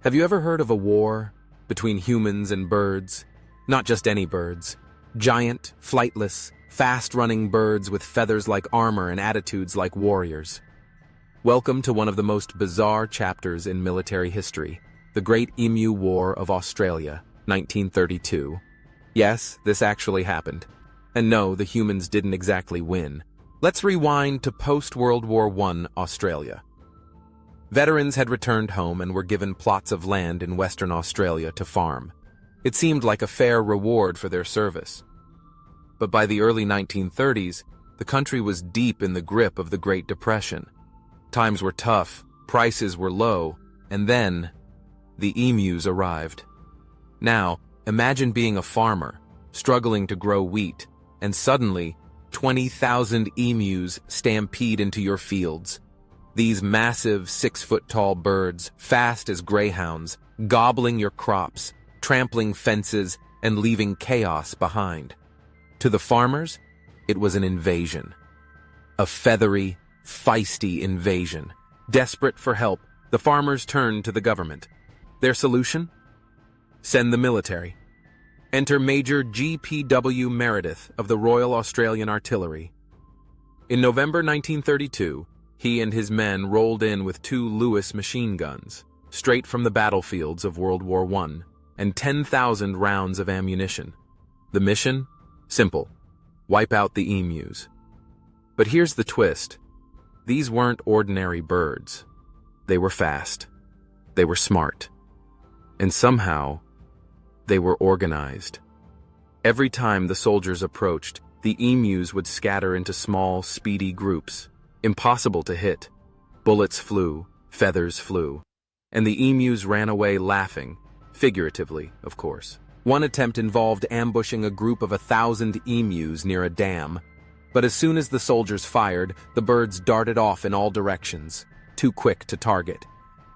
Have you ever heard of a war between humans and birds? Not just any birds. Giant, flightless, fast-running birds with feathers like armor and attitudes like warriors. Welcome to one of the most bizarre chapters in military history, the Great Emu War of Australia, 1932. Yes, this actually happened. And no, the humans didn't exactly win. Let's rewind to post-World War I Australia. Veterans had returned home and were given plots of land in Western Australia to farm. It seemed like a fair reward for their service. But by the early 1930s, the country was deep in the grip of the Great Depression. Times were tough, prices were low, and then the emus arrived. Now, imagine being a farmer, struggling to grow wheat, and suddenly 20,000 emus stampede into your fields. These massive 6-foot-tall birds, fast as greyhounds, gobbling your crops, trampling fences, and leaving chaos behind. To the farmers, it was an invasion. A feathery, feisty invasion. Desperate for help, the farmers turned to the government. Their solution? Send the military. Enter Major G.P.W. Meredith of the Royal Australian Artillery. In November 1932, he and his men rolled in with 2 Lewis machine guns, straight from the battlefields of World War I, and 10,000 rounds of ammunition. The mission? Simple. Wipe out the emus. But here's the twist. These weren't ordinary birds. They were fast. They were smart. And somehow, they were organized. Every time the soldiers approached, the emus would scatter into small, speedy groups. Impossible to hit. Bullets flew, feathers flew, and the emus ran away laughing, figuratively, of course. One attempt involved ambushing a group of 1,000 emus near a dam, but as soon as the soldiers fired, the birds darted off in all directions, too quick to target.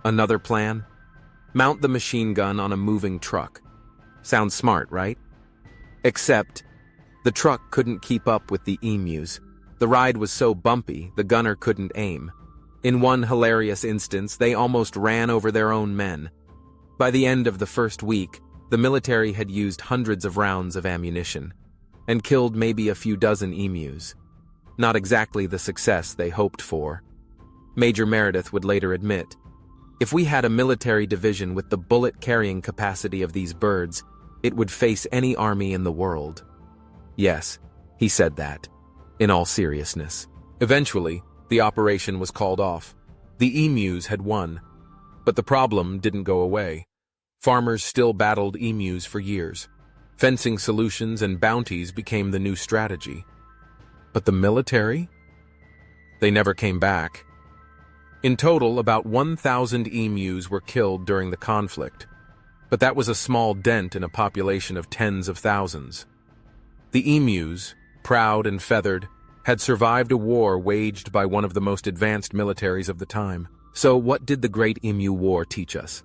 Another plan? Mount the machine gun on a moving truck. Sounds smart, right? Except, the truck couldn't keep up with the emus. The ride was so bumpy, the gunner couldn't aim. In one hilarious instance, they almost ran over their own men. By the end of the first week, the military had used hundreds of rounds of ammunition and killed maybe a few dozen emus. Not exactly the success they hoped for. Major Meredith would later admit, if we had a military division with the bullet-carrying capacity of these birds, it would face any army in the world. Yes, he said that, in all seriousness. Eventually, the operation was called off. The emus had won. But the problem didn't go away. Farmers still battled emus for years. Fencing solutions and bounties became the new strategy. But the military? They never came back. In total, about 1,000 emus were killed during the conflict. But that was a small dent in a population of tens of thousands. The emus, proud and feathered, had survived a war waged by one of the most advanced militaries of the time. So what did the Great Emu War teach us?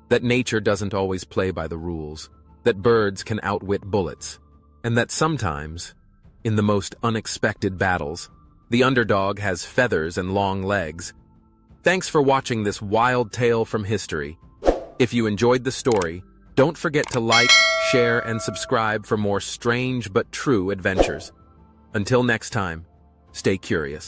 That nature doesn't always play by the rules, that birds can outwit bullets, and that sometimes, in the most unexpected battles, the underdog has feathers and long legs. Thanks for watching this wild tale from history. If you enjoyed the story, don't forget to like, share, and subscribe for more strange but true adventures. Until next time, stay curious.